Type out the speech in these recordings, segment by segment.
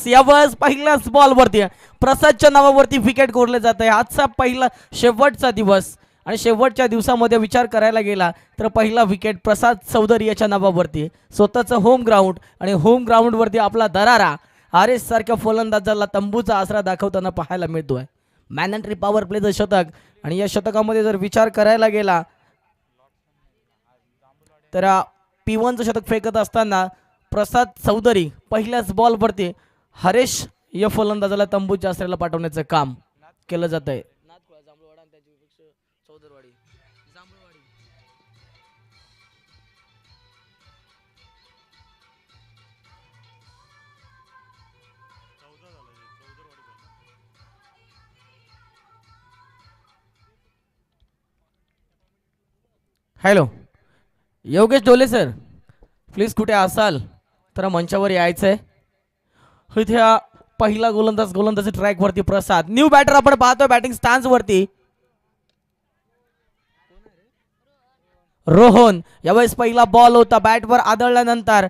यावेळेस पहिल्याच बॉलवरती प्रसादच्या नावावरती विकेट कोरले जात आहे. आजचा पहिला शेवटचा दिवस आणि शेवटच्या दिवसामध्ये विचार करायला गेला तर पहिला विकेट प्रसाद चौधरी याच्या नावावरती. स्वतःचं होम ग्राउंड आणि होम ग्राउंडवरती आपला दरारा आर एस सारख्या फलंदाजाला तंबूचा आसरा दाखवताना पाहायला मिळतोय. मॅनंट्री पॉवर प्लेचं शतक आणि या शतकामध्ये जर विचार करायला गेला तर P1चं शतक फेकत असताना प्रसाद चौधरी पहिल्याच बॉलवरती हरेश या फलंदाजाला तंबूच्या आसऱ्याला पाठवण्याचं काम केलं जात आहे. हॅलो योगेश डोले सर, प्लीज कुठे असाल तर मंचावर यायचंय. इथे पहिला गोलंदाज ट्रॅकवरती प्रसाद. न्यू बॅटर आपण पाहतोय बॅटिंग स्टॅन्स वरती रोहन. यावेळेस पहिला बॉल होता बॅटवर आदळल्यानंतर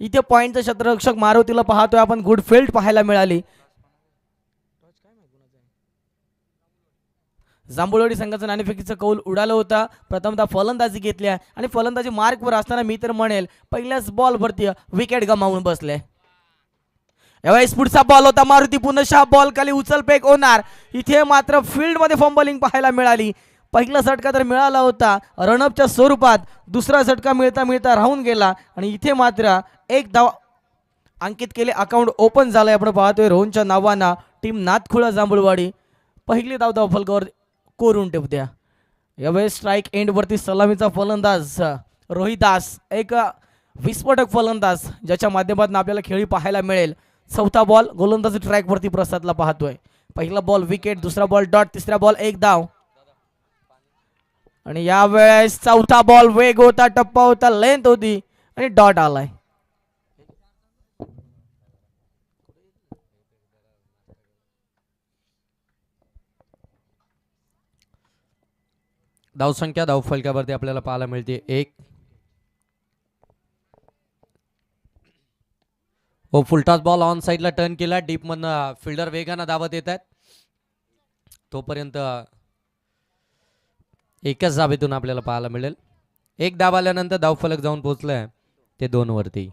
इथे पॉइंटचं क्षेत्ररक्षक मारुतीला पाहतोय आपण. गुड फील्ड पाहायला मिळाली. जांभूळवाडी संघाचं नाणेफेकीचं कौल उडालं होता. प्रथमतः फलंदाजी घेतल्या आणि फलंदाजी मार्कवर असताना मी तर म्हणेल पहिल्याच बॉलवरती विकेट गमावून बसले. यावेळेस पुढचा बॉल होता मारुती पुनशा बॉल खाली उचलफेक होणार. इथे मात्र फील्ड मध्ये फंबलिंग पाहायला मिळाली. पहिला झटका तर मिळाला होता रनअपच्या स्वरूपात, दुसरा झटका मिळता मिळता राहून गेला आणि इथे मात्र एक धाव अंकित केले. अकाउंट ओपन झालंय. आपण पाहतोय रोहनच्या नावानं. टीम नाथखुळा जांभूळवाडी पहिली धाव फलकावर कोरून ठेवत्या. यावेळेस स्ट्राईक एंडवरती सलामीचा फलंदाज रोहिदास, एक विस्फोटक फलंदाज ज्याच्या माध्यमातून आपल्याला खेळी पाहायला मिळेल. चौथा बॉल गोलंदाजी ट्रॅकवरती प्रसादला पाहतोय. पहिला बॉल विकेट, दुसरा बॉल डॉट, तिसरा बॉल एक धाव आणि यावेळेस चौथा बॉल वेग होता, टप्पा होता, लेंथ होती आणि डॉट आलाय. धावसंख्या धावफलकावरती आपल्याला पाहायला मिळते 1. हो, फुलटॉस बॉल ऑन साईडला टर्न केला. डीप मधनं फिल्डर वेगानं धावत येत आहेत. तोपर्यंत एकच धावेतून आपल्याला पाहायला मिळेल. एक धाव आल्यानंतर धावफलक जाऊन पोहोचलाय ते 2 वरती.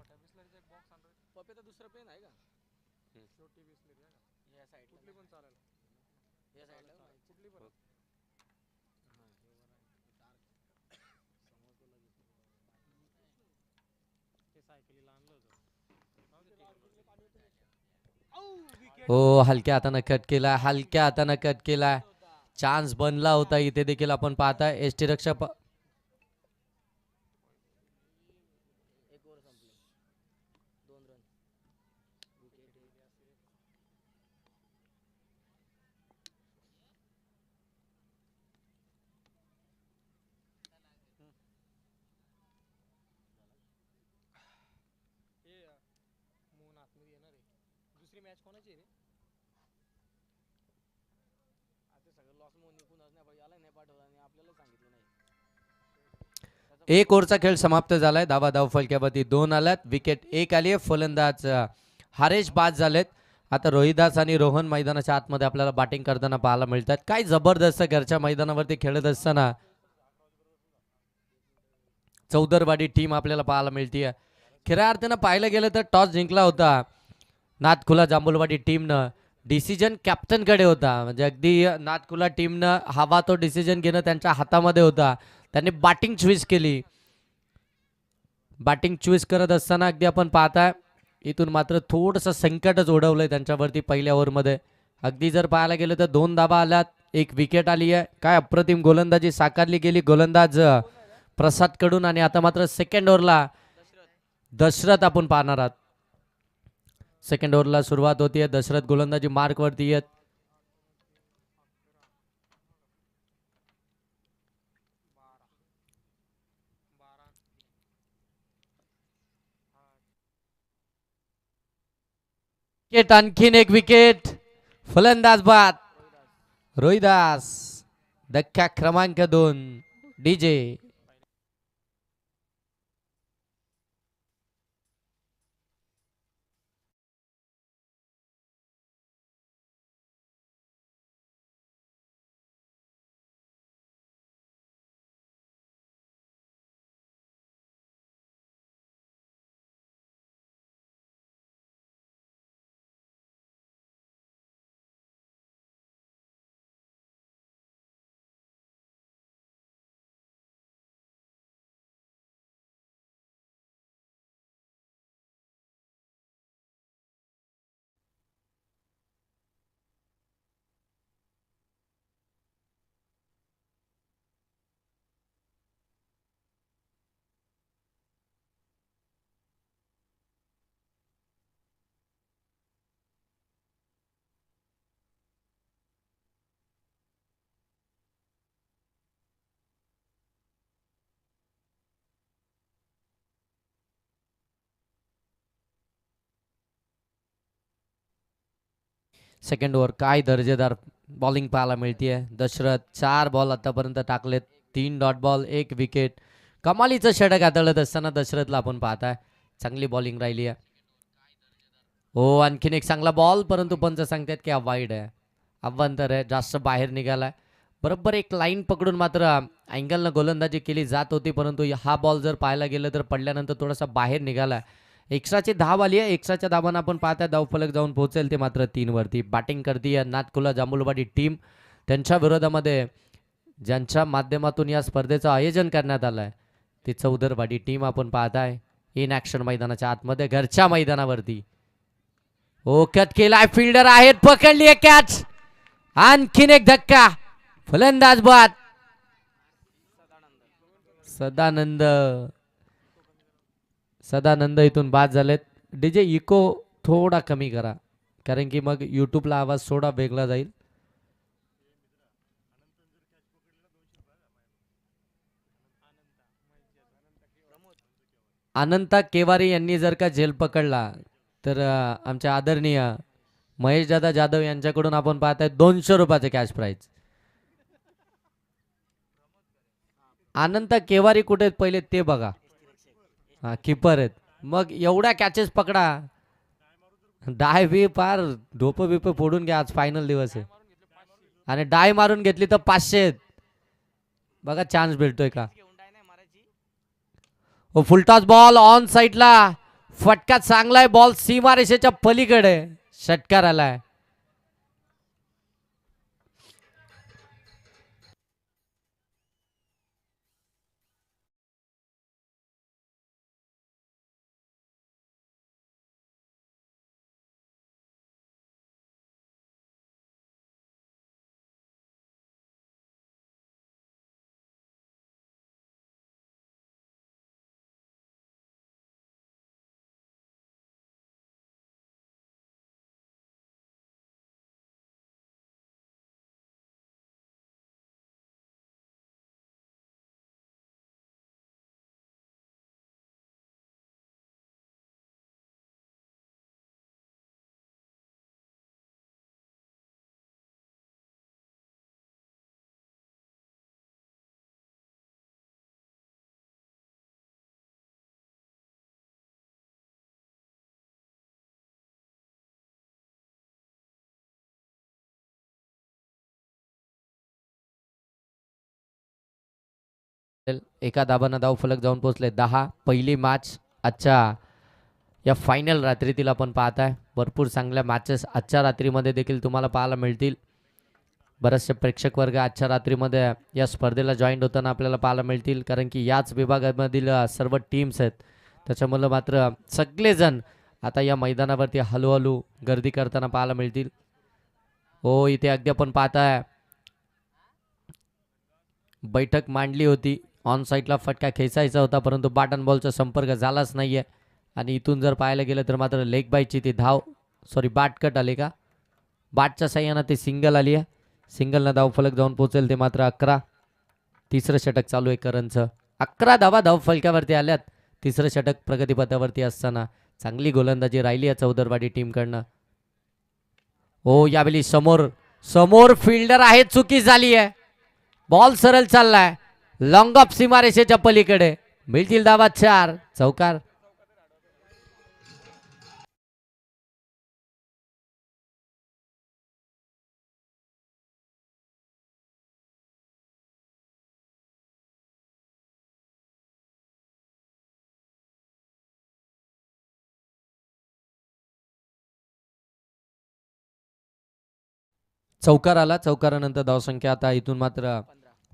हो, हलक्या हाताने कट केला, हलक्या हाताने कट केला. चान्स बनला होता इथे देखील आपण पाहताय. एसटी रक्षक एक ओव्हरचा खेळ समाप्त झालाय. धावा धावफलकावरती 2 आल्यात. विकेट 1 आली आहे. फलंदाज हरेश बाद झालेत. आता रोहिदास आणि रोहन मैदानाच्या आतमध्ये आपल्याला बॅटिंग करताना पाहायला मिळतात. काय जबरदस्त घरच्या मैदानावरती खेळत असताना चौदरवाडी टीम आपल्याला पाहायला मिळते. खऱ्या अर्थानं पाहायला गेलं तर टॉस जिंकला होता नाथखुला जांभूळवाडी टीमनं. डिसिजन कॅप्टनकडे होता. म्हणजे अगदी नाथखुला टीमनं हवा तो डिसिजन घेणं त्यांच्या हातामध्ये होता. त्यांनी बॅटिंग चॉईस केली. बॅटिंग चॉईस करत असताना अगदी आपण पाहताय इथून मात्र थोडंसं संकटच ओढवलंय त्यांच्यावरती पहिल्या ओव्हरमध्ये. अगदी जर पाहायला गेलं तर 2 धावा आल्यात, 1 विकेट आली आहे. काय अप्रतिम गोलंदाजी साकारली गेली गोलंदाज प्रसाद कडून. आणि आता मात्र सेकंड ओव्हरला दशरथ आपण पाहणार आहात. सेकंड ओव्हरला सुरुवात होतीये. दशरथ गोलंदाजी मार्क वरती आहेत. आणखीन एक विकेट फलंदाज बाद रोहिदास. धक्का क्रमांक 2 डीजे. सेकंड ओव्हर काय दर्जेदार बॉलिंग पाहायला मिळतीये. दशरथ 4 बॉल आतापर्यंत टाकलेत, 3 डॉट बॉल, 1 विकेट. कमालीचं षटक हाताळत असताना दशरथला आपण पाहताय. चांगली बॉलिंग राहिली आहे. हो आणखीन एक चांगला बॉल, परंतु पंच सांगतात की वाईड आहे, अव्वंतर आहे, जास्त बाहेर निघालाय. बरोबर एक लाईन पकडून मात्र अँगलनं गोलंदाजी केली जात होती, परंतु हा बॉल जर पाहायला गेलं तर पडल्यानंतर थोडासा बाहेर निघालाय. एक्स्ट्राची धाव आली आहे. एक्स्ट्राच्या धावांना आपण पाहताय धावफलक जाऊन पोहोचेल ते मात्र 3 वरती. बॅटिंग करते नाथकुला जांभूलवाडी टीम. त्यांच्या विरोधामध्ये ज्यांच्या माध्यमातून या स्पर्धेचं आयोजन करण्यात आलं आहे ती चौदरवाडी टीम आपण पाहताय. इन ॲक्शन मैदानाच्या आतमध्ये घरच्या मैदानावरती. ओ कट केलाय, फिल्डर आहेत, पकडली आहे कॅच. आणखीन एक धक्का, फलंदाज बाद सदानंद. सदानंद इथून बाद झालेत. डीजे इको थोडा कमी करा, कारण की मग यूट्यूबला आवाज थोडा वेगळा जाईल. अनंता केवारी यांनी जर का झेल पकडला तर आमच्या आदरणीय महेश दादा जाधव यांच्याकडून आपण पाहताय 200 रुपयाचे कॅश प्राइज. अनंता केवारी कुठे आहेत पहिले ते बघा. हा कीपर आहेत. मग एवढ्या कॅचेस पकडा, डाय बी पार ढोप बिप फोडून घ्या. आज फायनल दिवस आहे आणि डाय मारून घेतली तर 500 आहेत. बघा चान्स भेटतोय का. हो फुलटॉस बॉल ऑन साईडला, फटका चांगलाय, बॉल सीमारेषेच्या पलीकडे षटकार आलाय. एका दाबानं धाव फलक जाऊन पोहोचले 10. पहिली मॅच आजच्या या फायनल रात्रीतील आपण पाहताय. भरपूर चांगल्या मॅचेस आजच्या रात्रीमध्ये देखील तुम्हाला पाहायला मिळतील. बरेचसे प्रेक्षक वर्ग आजच्या रात्रीमध्ये या स्पर्धेला जॉईंट होताना आपल्याला पाहायला मिळतील, कारण की याच विभागामधील सर्व टीम्स आहेत. त्याच्यामुळे मात्र सगळेजण आता या मैदानावरती हळूहळू गर्दी करताना पाहायला मिळतील. हो इथे अगदी आपण पाहताय बैठक मांडली होती. ऑन साईडला फटका खेचायचा होता, परंतु बॅटन बॉलचा संपर्क झालाच नाहीये. आणि इथून जर पाहायला गेलं तर मात्र लेग बायची ती धाव, सॉरी बॅट कट आले का, बॅटच्या साह्यानं ती सिंगल आली आहे. सिंगलनं धाव फलक जाऊन पोहोचेल ते मात्र 11. तिसरं षटक चालू आहे करणचं. 11 धावा धाव फलकावरती आल्यात. तिसरं षटक प्रगतीपथावरती असताना चांगली गोलंदाजी राहिली आहे चौदरवाडी टीमकडनं. हो यावेळी समोर समोर फिल्डर आहे, चुकी झाली आहे. बॉल सरळ चाललाय लॉंग ऑफ सीमारेषेच्या पलीकडे. मिळतील धावा 4. चौकार. चौकार आला. चौकारानंतर धावसंख्या आता इथून मात्र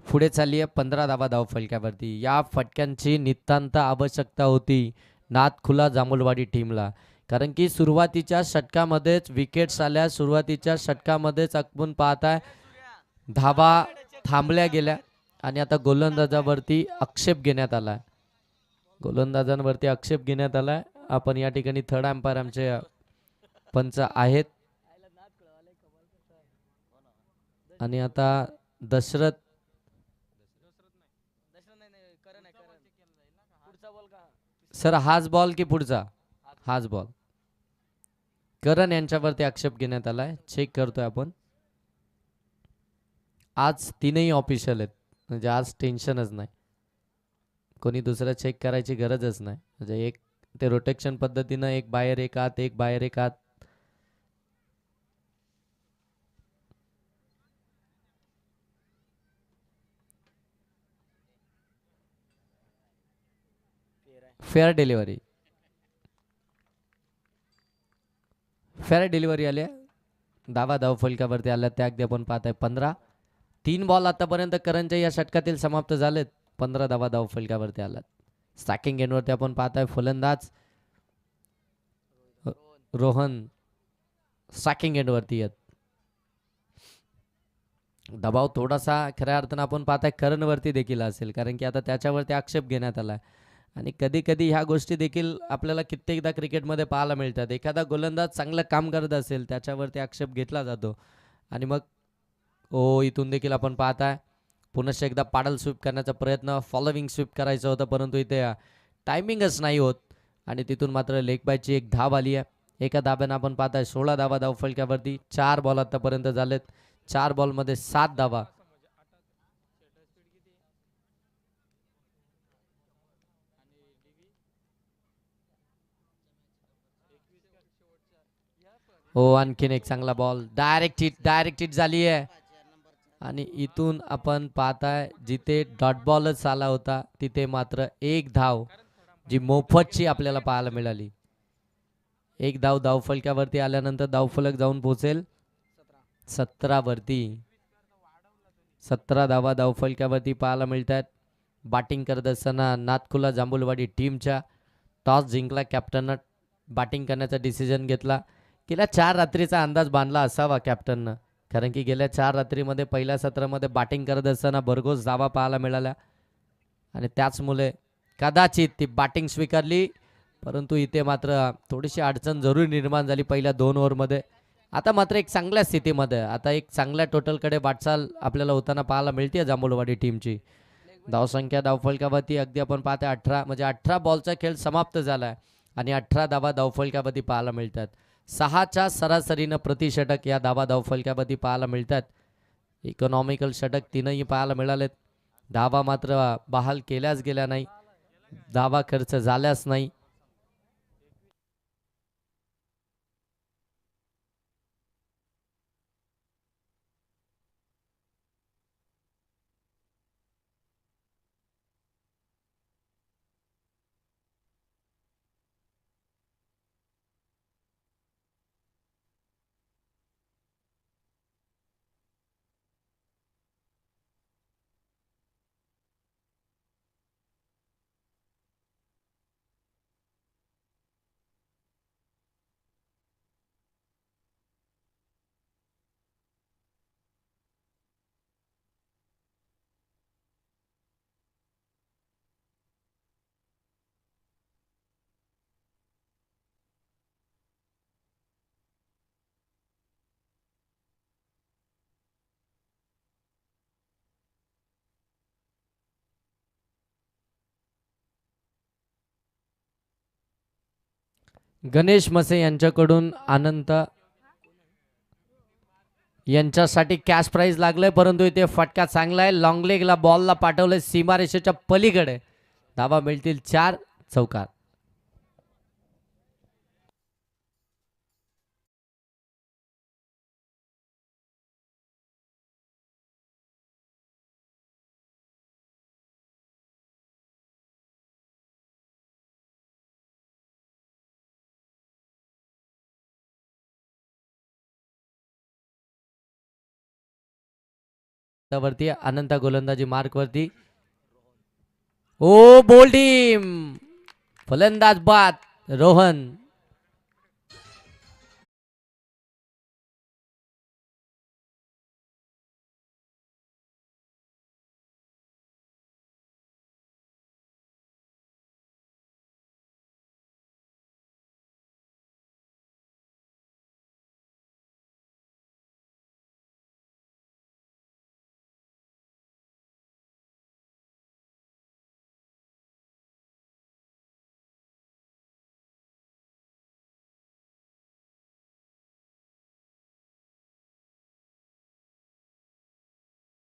पुढे चालली आहे. 15 धावा धाव फलक्यावरती. या फटक्यांची नितांत आवश्यकता होती नाथखुला जांभूळवाडी टीमला, कारण की सुरुवातीच्या षटकामध्येच विकेट्स आल्या. सुरुवातीच्या षटकामध्येच आपण पाहताय धावा थांबल्या गेल्या आणि आता गोलंदाजावरती आक्षेप घेण्यात आला. गोलंदाजांवरती आक्षेप घेण्यात आला. आपण या ठिकाणी थर्ड अंपायर आमचे पंच आहेत आणि आता दशरथ सर हाच बॉल की पुढचा? हाच बॉल. करण यांच्यावरती आक्षेप घेण्यात आलाय. चेक करतोय आपण. आज तीनही ऑफिशियल आहेत, म्हणजे आज टेन्शनच नाही. कोणी दुसरं चेक करायची गरजच नाही. म्हणजे एक ते रोटेशन पद्धतीनं एक बाहेर एक आत, एक बाहेर एक आत. Fair delivery. फेअर डिलिव्हरी आल्या. धावा धाव फलकावरती आल्या त्या अगदी आपण पाहताय 15. 3 बॉल आतापर्यंत करणच्या या षटकातील समाप्त झालेत. 15 धावा धाव फलकावरती आल्यात. स्टॅकिंग एंडवरती आपण पाहताय फलंदाज रोहन स्टॅकिंग एंडवरती आहेत. दबाव थोडासा खऱ्या अर्थानं आपण पाहताय करणवरती देखील असेल, कारण की आता त्याच्यावरती आक्षेप घेण्यात आला आणि कधी कधी ह्या गोष्टी देखील आपल्याला कित्येकदा क्रिकेटमध्ये पाहायला मिळतात. एखादा गोलंदाज चांगलं काम करत असेल त्याच्यावरती आक्षेप घेतला जातो आणि मग इथून देखील आपण पाहताय पुनश्च एकदा पाडल स्वीप करण्याचा प्रयत्न, फॉलोविंग स्वीप करायचं होतं परंतु इथे टायमिंगच नाही होत आणि तिथून मात्र लेग बायची एक धाव आली आहे. एका धाब्यानं आपण पाहताय 16 धावा धाव फलक्यावरती. 4 बॉल आतापर्यंत झालेत. 4 बॉलमध्ये 7 धावा. हो आणखीन एक चांगला बॉल. डायरेक्ट हिट झाली आहे आणि इथून आपण पाहताय जिथे डॉट बॉलच आला होता तिथे मात्र एक धाव जी मोफतची आपल्याला पाहायला मिळाली. एक धाव धावफलकावरती आल्यानंतर धावफलक जाऊन पोहोचेल 17 वरती. 17 धावा धावफलकावरती पाहायला मिळतात. बॅटिंग करत असताना नाथखुला जांभूळवाडी टीमच्या टॉस जिंकला. कॅप्टननं बॅटिंग करण्याचा डिसिजन घेतला. गेल्या 4 रात्रीचा अंदाज बांधला असावा कॅप्टननं, कारण की गेल्या 4 रात्रीमध्ये पहिल्या सत्रामध्ये बॅटिंग करत असताना भरघोस धावा पाहायला मिळाल्या आणि त्याचमुळे कदाचित ती बॅटिंग स्वीकारली. परंतु इथे मात्र थोडीशी अडचण जरूर निर्माण झाली पहिल्या 2 ओव्हरमध्ये. आता मात्र एक चांगल्या स्थितीमध्ये, आता एक चांगल्या टोटलकडे वाटचाल आपल्याला होताना पाहायला मिळते जांभूळवाडी टीमची. धावसंख्या धावफलकावरती अगदी आपण पाहते 18, म्हणजे 18 बॉलचा खेळ समाप्त झाला आहे आणि 18 धावा धावफलकावरती पाहायला मिळतात. 6च्या सरासरीनं प्रति षटक या धावा धावफलकावरती पाहायला मिळतात. इकॉनॉमिकल षटक 3ही पाहायला मिळालेत. धावा मात्र बहाल केल्याच गेल्या नाही, धावा खर्च झाल्याच नाही. गणेश मसे यांच्याकडून अनंत यांच्यासाठी कॅश प्राइज लागलंय, परंतु इथे फटका चांगला आहे. लॉंग लेगला बॉलला पाठवलंय सीमारेषेच्या पलीकडे. धावा मिळतील 4 चौकार. वरती अनंता गोलंदाजी मार्क वरती. ओ बोल टीम. फलंदाज बाद रोहन.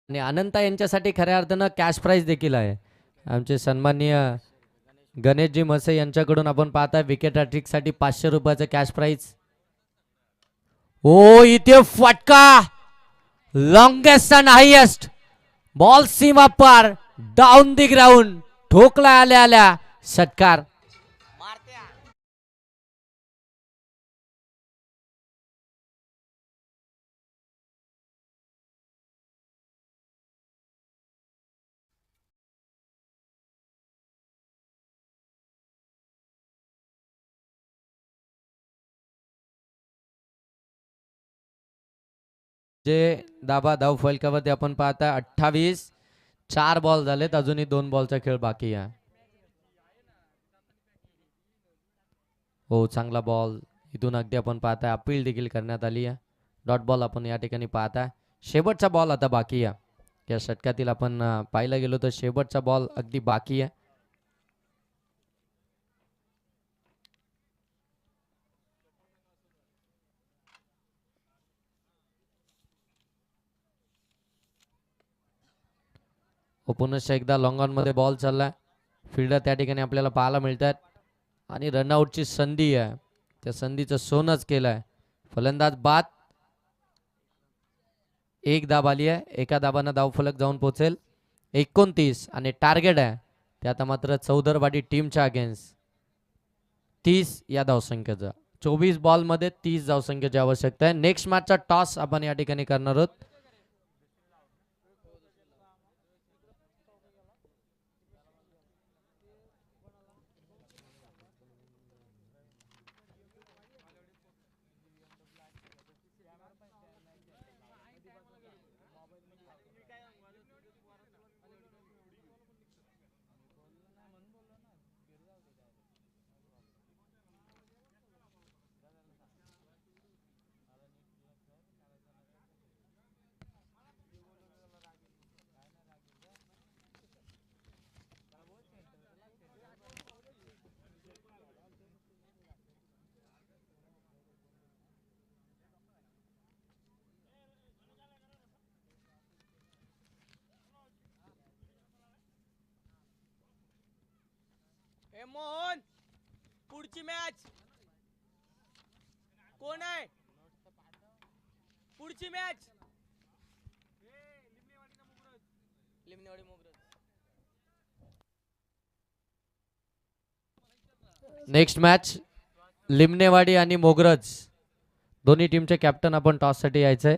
आणि अनंता यांच्यासाठी खऱ्या अर्थानं कॅश प्राइज देखील आहे. आमचे सन्माननीय गणेशजी मसे यांच्याकडून आपण पाहता विकेट हॅट्रिक साठी 500 रुपयाचं कॅश प्राइज. ओ इथे फटका. लॉंगेस्ट अँड हायेस्ट बॉल सीमा पार डाऊन दी ग्राउंड. ठोकला आल्या आल्या षटकार. जे दाबा धाव फलकावरती आपण पाहता 28. 4 बॉल झालेत, अजूनही 2 बॉलचा खेळ बाकी आहे. हो चांगला बॉल इथून अगदी आपण पाहताय. अपील देखील करण्यात आली आहे. डॉट बॉल आपण या ठिकाणी पाहताय. शेवटचा बॉल आता बाकी आहे. या षटकातील आपण पाहायला गेलो तर शेवटचा बॉल अगदी बाकी आहे. पुनश्च एकदा लॉंग ऑन मध्ये बॉल चाललाय. फिल्डर त्या ठिकाणी आपल्याला पाहायला मिळतात आणि रनआउटची संधी आहे. त्या संधीचं सोनच केलंय. फलंदाज बाद. एक धाब आली आहे. एका धाबानं धावफलक जाऊन पोहोचेल 29 आणि टार्गेट आहे ते आता मात्र चौदरवाडी टीमच्या अगेन्स्ट 30 या धावसंख्येचा. 24 बॉल मध्ये 30 धावसंख्येची आवश्यकता आहे. नेक्स्ट मॅचचा टॉस आपण या ठिकाणी करणार आहोत. मोहन पुढची मॅच कोण आहे? पुढची मॅच लिमनेवाडी मोगरज. नेक्स्ट मॅच लिमनेवाडी आणि मोगरज दोन्ही टीमचे कॅप्टन आपण टॉस साठी यायचंय.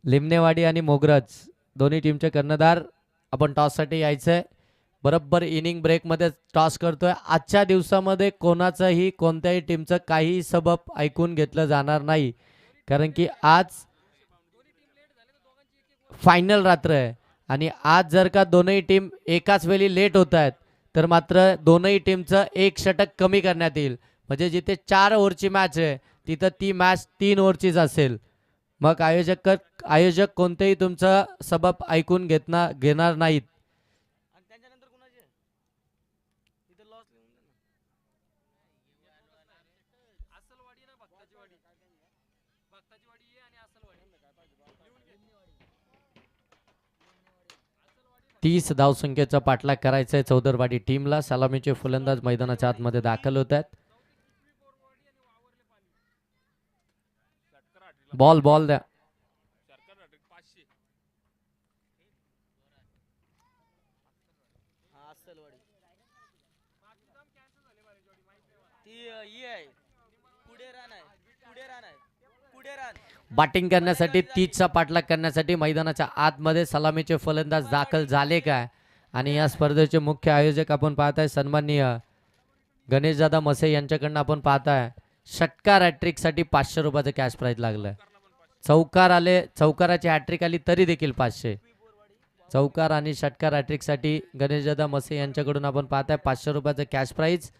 लिमनेवाडी आणि मोगरज दोन्ही टीमचे कर्णधार आपण टॉस साठी यायचंय. बरोबर इनिंग ब्रेक मध्ये टॉस करतोय. आजच्या दिवसामध्ये कोणाचंही कोणत्याही टीमचं काही सबब ऐकून घेतलं जाणार नाही, कारण की आज फायनल रात्र आहे आणि आज जर का दोनही टीम एकाच वेळी लेट होत आहेत तर मात्र दोनही टीमचं एक षटक कमी करण्यात येईल. म्हणजे जिथे 4 ओव्हरची मॅच आहे तिथं ती मॅच 3 ओव्हरचीच असेल. मग आयोजक कोणतेही तुमचं सबब ऐकून घेणार नाहीत. 30 धावसंख्येचा पाठलाग करायचा आहे चौदरवाडी टीमला. सलामीचे फलंदाज मैदानाच्या आतमध्ये दाखल होत आहेत. बॉल बॉल द्या. बॅटिंग करण्यासाठी 30चा पाठलाग करण्यासाठी मैदानाच्या आतमध्ये सलामीचे फलंदाज दाखल झाले काय. आणि या स्पर्धेचे मुख्य आयोजक आपण पाहताय सन्माननीय गणेशदादा मसे यांच्याकडनं आपण पाहताय षटकार हॅट्रिक साठी 500 रुपयाचं कॅश प्राइज लागलं. चौकार आले, चौकाराची हॅट्रिक आली तरी देखील 500. चौकार आणि षटकार हॅट्रिक साठी गणेशदादा मसे यांच्याकडून आपण पाहताय 500 रुपयाचं कॅश प्राइज.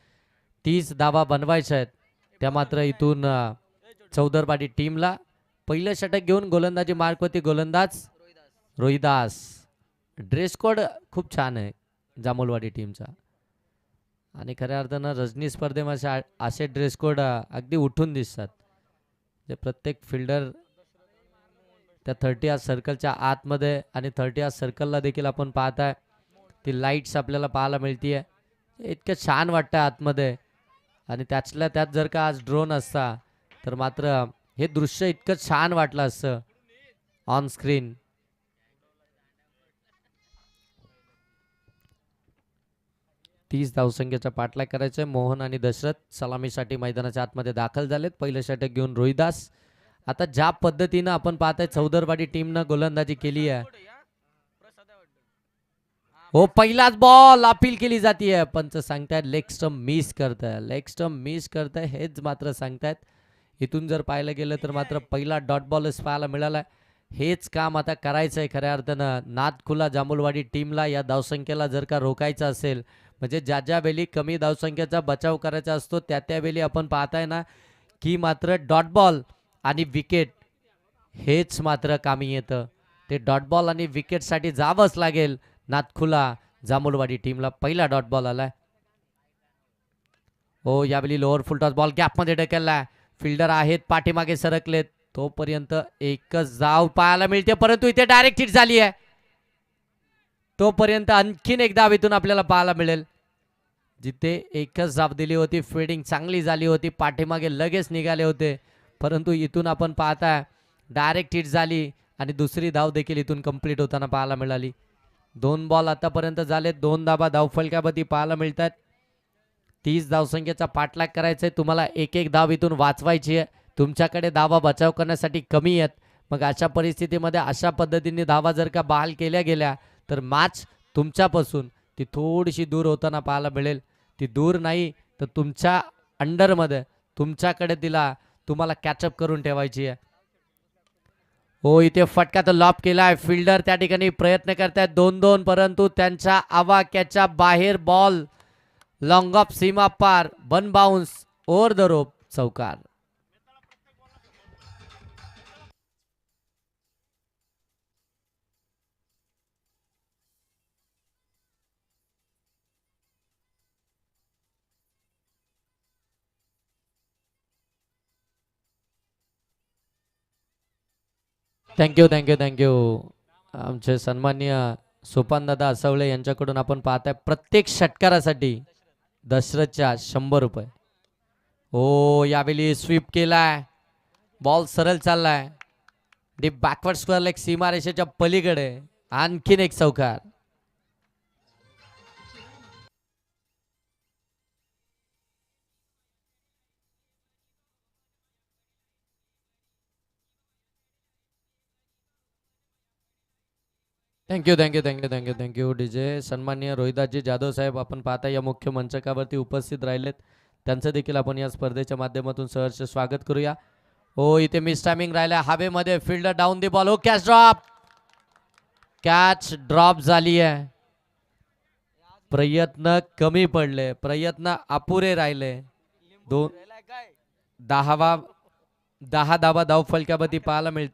30 धावा बनवायच्या आहेत त्या मात्र इथून चौदरवाडी टीमला. पहिलं षटक घेऊन गोलंदाजी मार्कवरती गोलंदाज रोहिदास. ड्रेस कोड खूप छान आहे जांभूळवाडी टीमचा आणि खऱ्या अर्थानं रजनी स्पर्धेमध्ये असे ड्रेस कोड अगदी उठून दिसतात. जे प्रत्येक फिल्डर त्या 30 सर्कलच्या आतमध्ये आणि 30 सर्कलला देखील आपण पाहताय ती लाईट्स आपल्याला पाहायला मिळतीये. इतकं छान वाटतं आतमध्ये आणि त्यातल्या त्यात जर का आज ड्रोन असता तर मात्र हे दृश्य इतकं छान वाटलं असतं ऑन स्क्रीन. तीस धावसंख्येचा पाठलाग करायचा. मोहन आणि दशरथ सलामीसाठी मैदानाच्या आतमध्ये दाखल झालेत. पहिलं षटक घेऊन रोहिदास. आता ज्या पद्धतीनं आपण पाहताय चौदरवाडी टीमनं गोलंदाजी केली आहे. हो पहिलाच बॉल अपील केली जाते. पंच सांगतायत लेग स्टंप मिस करताय, लेग स्टंप मिस करताय हेच मात्र सांगतायत. इथून जर पाहायला गेलं तर मात्र पहिला डॉट बॉलच पाहायला मिळाला. हेच काम आता करायचं आहे खऱ्या अर्थानं नादखुला जांभूळवाडी टीमला. या धावसंख्येला जर का रोखायचं असेल म्हणजे ज्या ज्या वेळी कमी धावसंख्येचा बचाव करायचा असतो त्या त्यावेळी आपण पाहताय ना की मात्र डॉट बॉल आणि विकेट हेच मात्र कामी येतं. ते डॉट बॉल आणि विकेटसाठी जावंच लागेल नादखुला जांभूळवाडी टीमला. पहिला डॉट बॉल आलाय. हो यावेळी लोअर फुल टॉस बॉल गॅपमध्ये ढकललाय. फिल्डर आहेत पाठीमागे सरकलेत. तोपर्यंत एकच धाव पाहायला मिळते परंतु इथे डायरेक्ट हिट झाली आहे. तोपर्यंत आणखीन एक धाव इथून आपल्याला पाहायला मिळेल. जिथे एकच धाव दिली होती, फिल्डिंग चांगली झाली होती, पाठीमागे लगेच निघाले होते परंतु इथून आपण पाहताय डायरेक्ट हिट झाली आणि दुसरी धाव देखील इथून कंप्लीट होताना पाहायला मिळाली. 2 बॉल आतापर्यंत झाले. 2 धाबा धावफलकामध्ये पाहायला मिळतात. 30 धावसंख्येचा पाठलाग करायचा आहे. तुम्हाला एक एक धाव इथून वाचवायची आहे. तुमच्याकडे धावा बचाव करण्यासाठी कमी आहेत. मग अशा परिस्थितीमध्ये अशा पद्धतीने धावा जर का बहाल केल्या गेल्या तर मॅच तुमच्यापासून ती थोडीशी दूर होताना पाहायला मिळेल. ती दूर नाही तर तुमच्या अंडरमध्ये तुमच्याकडे तिला तुम्हाला कॅचअप करून ठेवायची आहे. हो इथे फटका तर लॉप केलाय. फिल्डर त्या ठिकाणी प्रयत्न करतायत 2-2 परंतु त्यांच्या आवाक्याच्या बाहेर बॉल लॉंग ऑफ सीमा पार. One bounce over the rope चौकार. Thank you thank you thank you. आमचे सन्माननीय सोपानदादा असवळे यांच्याकडून आपण पाहताय प्रत्येक षटकारासाठी दशरथच्या 100 रुपये. हो यावेळी स्वीप केलाय. बॉल सरळ चाललाय. डीप बॅकवर्ड स्क्वेअर लेग सीमारेषेच्या पलीकडे. आणखीन एक चौकार. Thank you thank you thank you thank you thank you DJ. सन्माननीय रोहिदासजी जाधव साहेब आपण पाहता या मुख्य मंचकावरती उपस्थित राहिलेत. त्यांचं देखील आपण या स्पर्धेच्या माध्यमातून सहर्ष स्वागत करूया. हो इथे मिस टायमिंग राहिला हवेमध्ये. Fielder down the ball. हो कॅच ड्रॉप. कॅच ड्रॉप झाली आहे. प्रयत्न कमी पडले, प्रयत्न अपुरे राहिले. 10 धावा धावफलकामध्ये पाहायला मिळत.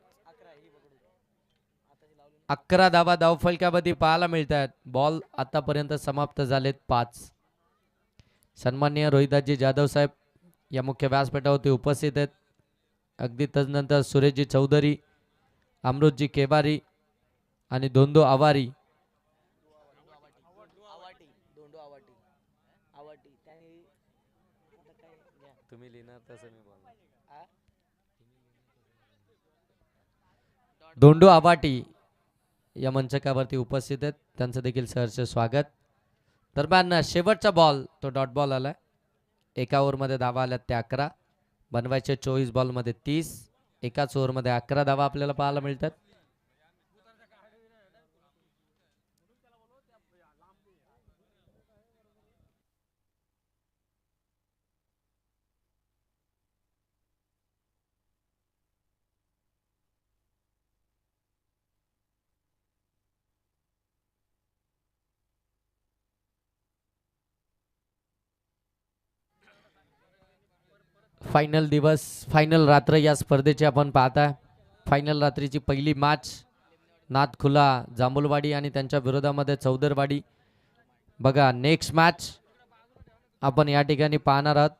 11 धावा धावफलकामध्ये पाहायला मिळतात. बॉल आतापर्यंत समाप्त झालेत 5. सन्माननीय रोहिदासजी जाधव साहेब या मुख्य व्यासपीठावरती उपस्थित आहेत. अगदी तदनंतर सुरेशजी चौधरी, अमृतजी केवारी आणि दोंदो आवारी धोंडू आबाटी या मंचकावरती उपस्थित आहेत, त्यांचं देखील सहर्ष स्वागत. दरम्यान शेवटचा बॉल तो डॉट बॉल आला. एका ओव्हरमध्ये धावा आल्यात त्या 11, बनवायचे 24 बॉलमध्ये 30. एकाच ओव्हरमध्ये 11 धावा आपल्याला पाहायला मिळतात. फायनल दिवस, फायनल रात्र या स्पर्धेची आपण पाहताय. फायनल रात्रीची पहिली मॅच नाथखुला जांभुलवाडी आणि त्यांच्या विरोधामध्ये चौदरवाडी. बघा नेक्स्ट मॅच आपण या ठिकाणी पाहणार आहोत.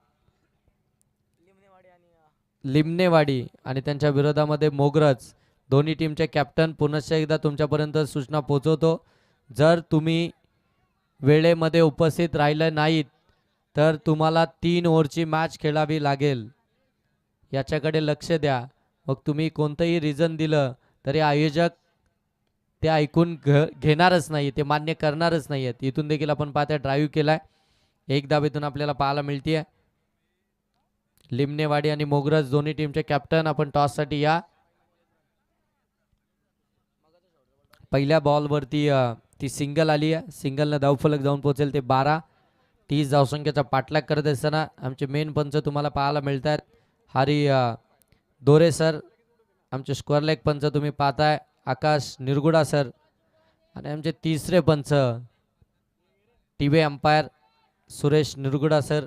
लिमनेवाडी आणि त्यांच्या विरोधामध्ये मोगरज. दोन्ही टीमचे कॅप्टन पुनश्च एकदा तुमच्यापर्यंत सूचना पोहोचवतो, जर तुम्ही वेळेमध्ये उपस्थित राहिले नाहीत तर तुम्हाला 3 ओव्हरची मॅच खेळावी लागेल, याच्याकडे लक्ष द्या. मग तुम्ही कोणतंही रिझन दिलं तरी आयोजक ते ऐकून घेणारच नाही, ते मान्य करणारच नाही आहेत. इथून देखील आपण पाहता ड्राईव्ह केलाय, एक धावेतून आपल्याला पाहायला मिळते. लिमनेवाडी आणि मोगरज दोन्ही टीमचे कॅप्टन आपण टॉससाठी या. पहिल्या बॉलवरती ती सिंगल आली आहे, सिंगलनं धावफलक जाऊन पोहोचेल ते 12. 30 धावसंख्येचा पाठलाग करत असताना आमचे मेन पंच तुम्हाला पाहायला मिळतात. हरी दोरे सर, आमचे स्क्वेअर लेग पंच तुम्ही पाहताय आकाश निरगुडा सर, आणि आमचे तिसरे पंच TV umpire Suresh Nirguda sir.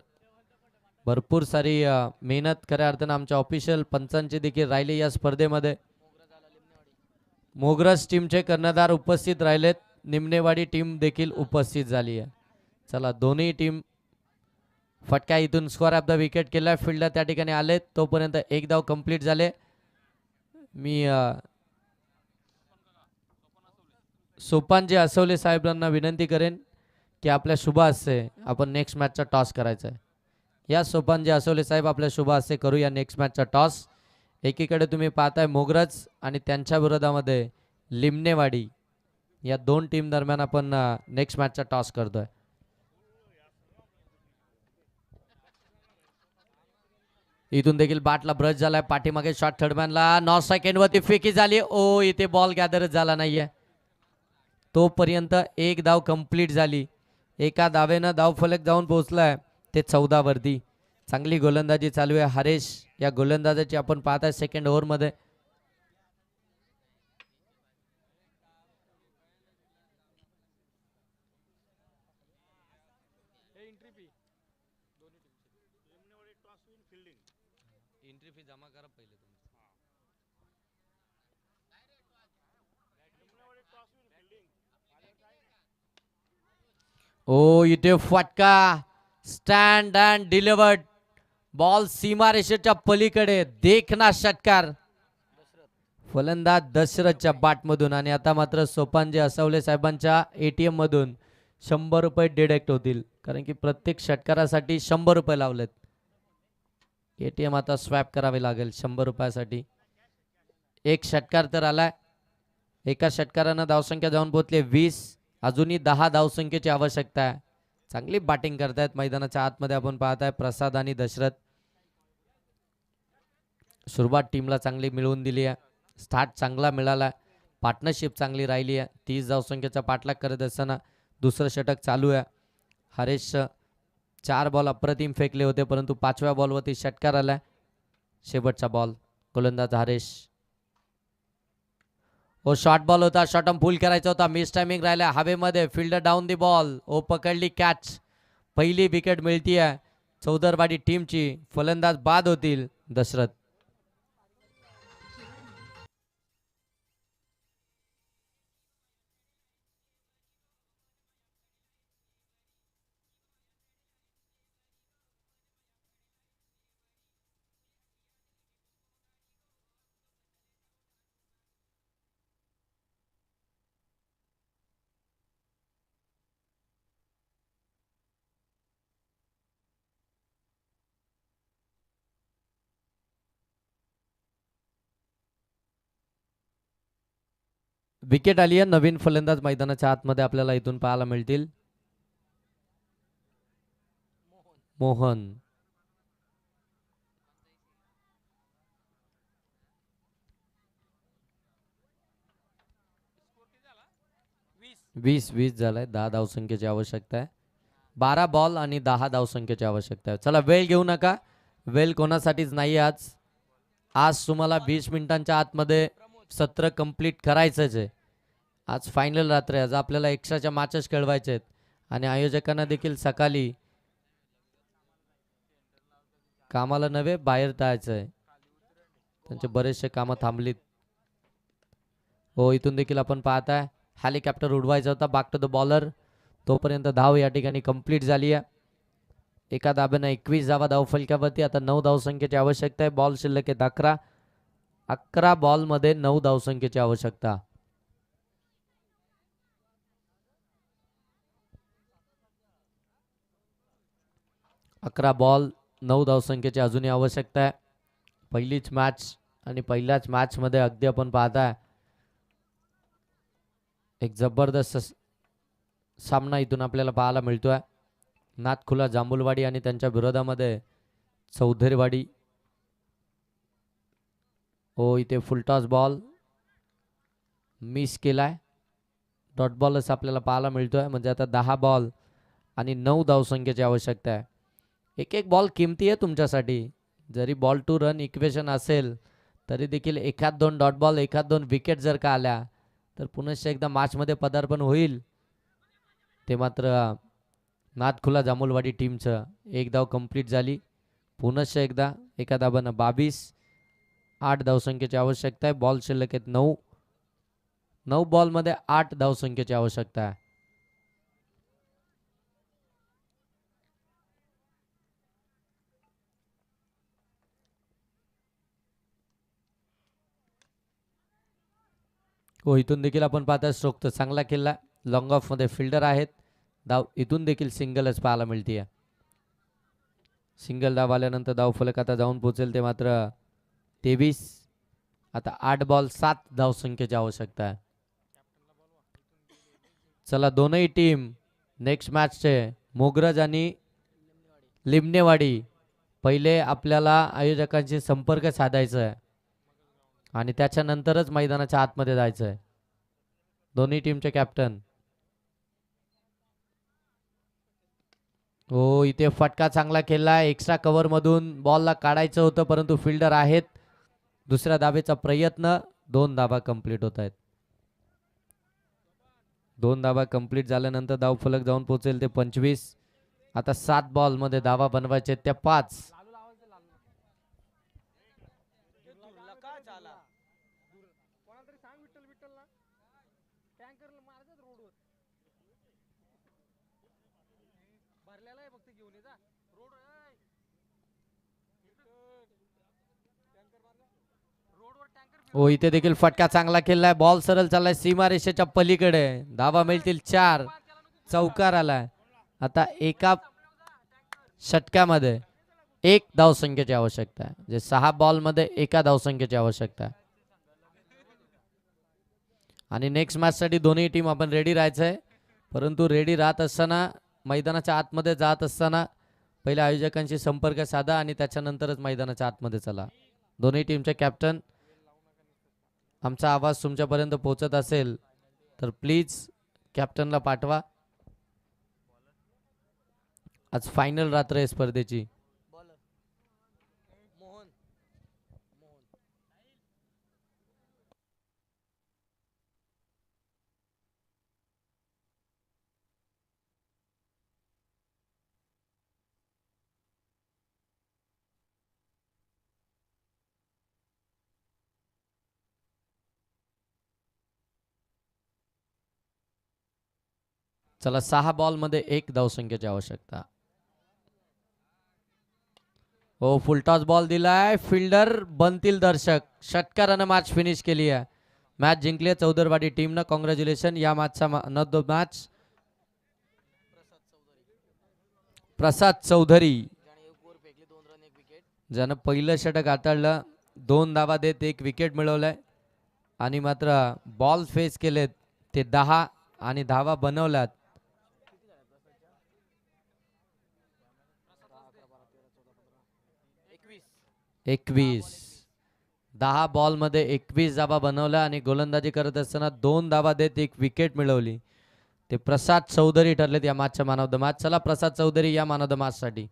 भरपूर सारी मेहनत खऱ्या अर्थानं आमच्या ऑफिशियल पंचांची देखील राहिली या स्पर्धेमध्ये. मोगरज टीमचे कर्णधार उपस्थित राहिलेत, निमनेवाडी टीम देखील उपस्थित झाली आहे. चला दोन्ही टीम फटका इथून स्कोअर ऑफ द विकेट केला. फिल्डर त्या ठिकाणी आले, तोपर्यंत एक धाव कंप्लीट झाले. मी सोपानजी असवले साहेबांना विनंती करेन की आपल्या शुभ हस्ते आपण नेक्स्ट मॅचचा टॉस करायचा आहे. या सोपानजी असवले साहेब, आपल्या शुभ हस्ते करूया नेक्स्ट मॅचचा टॉस. एकीकडे तुम्ही पाहताय मोगरज आणि त्यांच्या विरोधामध्ये लिमनेवाडी, या दोन टीम दरम्यान आपण नेक्स्ट मॅचचा टॉस करतोय. इथून देखील बाटला ब्रश झालाय, पाठीमागे शॉट थर्डमॅनला 9 सेकंड वरती फेकी झाली. ओ इथे बॉल गॅदरच झाला नाहीये, तोपर्यंत एक धाव कंप्लीट झाली. एका धावेनं धावफलक जाऊन पोहोचलाय ते 14 वरती. चांगली गोलंदाजी चालू आहे हरेश या गोलंदाजाची आपण पाहताय सेकंड ओव्हर मध्ये. ओ इथे फटका, स्टँड अँड डिलिव्हर्ड बॉल सीमारेषेच्या पलीकडे, देखना षटकार फलंदाज दशरथच्या बाटमधून. आणि आता मात्र सोपानजी असवले साहेबांच्या एटीएम मधून 100 रुपये डिडक्ट होतील, कारण की प्रत्येक षटकारासाठी 100 रुपये लावलेत. एटीएम आता स्वॅप करावे लागेल 100 रुपयासाठी. एक षटकार तर आलाय, एका षटकारानं धावसंख्या जाऊन पोहोचली 20. अजूनही 10 धावसंख्येची आवश्यकता आहे. चांगली बॅटिंग करतायत मैदानाच्या आतमध्ये आपण पाहताय प्रसाद आणि दशरथ. सुरुवात टीमला चांगली मिळवून दिली आहे, स्टार्ट चांगला मिळाला, पार्टनरशिप चांगली राहिली आहे. 30 धावसंख्येचा पाठलाग करत असताना दुसरं षटक चालू आहे. हरेश 4 बॉल अप्रतिम फेकले होते, परंतु 5व्या बॉलवरती षटकार आलाय. शेवटचा बॉल, गोलंदाज हरेश. ओ शॉर्ट बॉल होता, शॉर्ट फुल करायचा होता, मिस टायमिंग राहिला हवेमध्ये. फिल्डर डाऊन दी बॉल, ओ पकडली कॅच. पहिली विकेट मिळतीये चौदरवाडी टीमची. फलंदाज बाद होतील दशरथ. विकेट आली आहे. नवीन फलंदाज मैदानाच्या आतमध्ये आपल्याला इथून पाहायला मिळतील. मोहन. वीस वीस झालाय. 10 धावसंख्येची आवश्यकता आहे. 12 बॉल आणि 10 धावसंख्येची आवश्यकता आहे. चला वेळ घेऊ नका. वेळ कोणासाठीच नाही आज. आज तुम्हाला 20 मिनिटांच्या आतमध्ये सत्र कंप्लीट करायचंच आहे. आज फायनल रात्र आहे. आज आपल्याला एक्स्ट्राच्या मॅचेस खेळवायचे आहेत आणि आयोजकांना देखील सकाळी कामाला नव्हे बाहेर जायचं आहे. त्यांचे बरेचसे कामं थांबलीत. हो इथून देखील आपण पाहताय हेलिकॉप्टर उडवायचा होता. Back to the bowler. तोपर्यंत धाव या ठिकाणी कंप्लीट झाली आहे. एका धाब्यानं 21 धावा धावफलकावरती. आता 9 धावसंख्येची आवश्यकता आहे. बॉल शिल्लक आहेत 11. 11 बॉलमध्ये 9 धावसंख्येची आवश्यकता. अकरा बॉल 9 धावसंख्येची अजूनही आवश्यकता आहे. पहिलीच मॅच आणि पहिल्याच मॅचमध्ये अगदी आपण पाहताय एक जबरदस्त सामना इथून आपल्याला पाहायला मिळतोय. नाथखुला जांभुलवाडी आणि त्यांच्या विरोधामध्ये चौधरीवाडी. हो इथे फुलटॉस बॉल मिस केलाय. डॉट बॉलच आपल्याला पाहायला मिळतोय. म्हणजे आता 10 बॉल आणि 9 धावसंख्येची आवश्यकता आहे. एक एक बॉल किमती आहे तुमच्यासाठी. जरी बॉल टू रन इक्वेशन असेल तरी देखील एखाद दोन डॉट बॉल एखाद दोन विकेट जर का आल्या तर पुनश्च एकदा मॅचमध्ये पदार्पण होईल. ते मात्र नाथखुला जांभुलवाडी टीमचं एक धाव कंप्लीट झाली. पुनश्च एकदा एका धाबानं 22. 8 धावसंख्येची आवश्यकता आहे. बॉल शिल्लक आहेत 9. 9 बॉलमध्ये 8 धावसंख्येची आवश्यकता आहे. हो इथून देखील आपण पाहता स्ट्रोक तर चांगला केला. लॉंग ऑफ मध्ये फिल्डर आहेत. धाव इथून देखील सिंगलच पाहायला मिळते. सिंगल धाव आल्यानंतर धाव फलक आता जाऊन पोहोचेल ते मात्र 23. आता 8 बॉल 7 धावसंख्येची आवश्यकता आहे. चला दोनही टीम नेक्स्ट मॅचचे मोगरज आणि लिमनेवाडी पहिले आपल्याला आयोजकांशी संपर्क साधायचा आहे आणि त्याच्यानंतरच मैदानाच्या आतमध्ये जायचं आहे. दोन्ही टीमचे कॅप्टन. हो इथे फटका चांगला केला. एक्स्ट्रा कव्हर मधून बॉलला काढायचं होतं परंतु फिल्डर आहेत. दुसऱ्या धाबेचा प्रयत्न. 2 धाबा कंप्लीट होत आहेत. 2 धाबा कंप्लीट झाल्यानंतर धाव फलक जाऊन पोहोचेल ते 25. आता 7 बॉल मध्ये धावा बनवायचे त्या 5. हो इथे देखील फटका चांगला केलाय. बॉल सरळ चाललाय सीमारेषेच्या पलीकडे. धावा मिळतील 4. चौकार आलाय. आता एका षटक्यामध्ये 1 धावसंख्येची आवश्यकता आहे. म्हणजे 6 बॉल मध्ये 1 धावसंख्येची आवश्यकता आहे. आणि नेक्स्ट मॅच साठी दोन्ही टीम आपण रेडी राहायचंय. परंतु रेडी राहत असताना मैदानाच्या आतमध्ये जात असताना पहिल्या आयोजकांशी संपर्क साधा आणि त्याच्यानंतरच मैदानाच्या आतमध्ये चला. दोन्ही टीमचे कॅप्टन आमचा आवाज तुमच्यापर्यंत पोहोचत असेल तर प्लीज कॅप्टनला पाठवा. आज फायनल रात्र आहे स्पर्धेची. चला 6 बॉल मध्ये 1 धावसंख्येची आवश्यकता. हो फुलटॉस बॉल दिलाय. फिल्डर बनतील दर्शक. षटकारानं मॅच फिनिश केली आहे. मॅच जिंकली आहे चौधरवाडी टीमनं. कॉंग्रॅच्युलेशन. या मॅचचा मॅच प्रसाद चौधरी ज्यानं पहिलं षटक हाताळलं. 2 धावा देत 1 विकेट मिळवलाय. आणि मात्र बॉल फेस केलेत ते 10 आणि धावा बनवल्यात. 21 10 बॉलमध्ये 21 धावा बनवल्या आणि गोलंदाजी करत असताना 2 धावा देत एक विकेट मिळवली. ते प्रसाद चौधरी ठरलेत या मॅचच्या मॅन ऑफ द मॅच. चला प्रसाद चौधरी या मॅन ऑफ द मॅच साठी.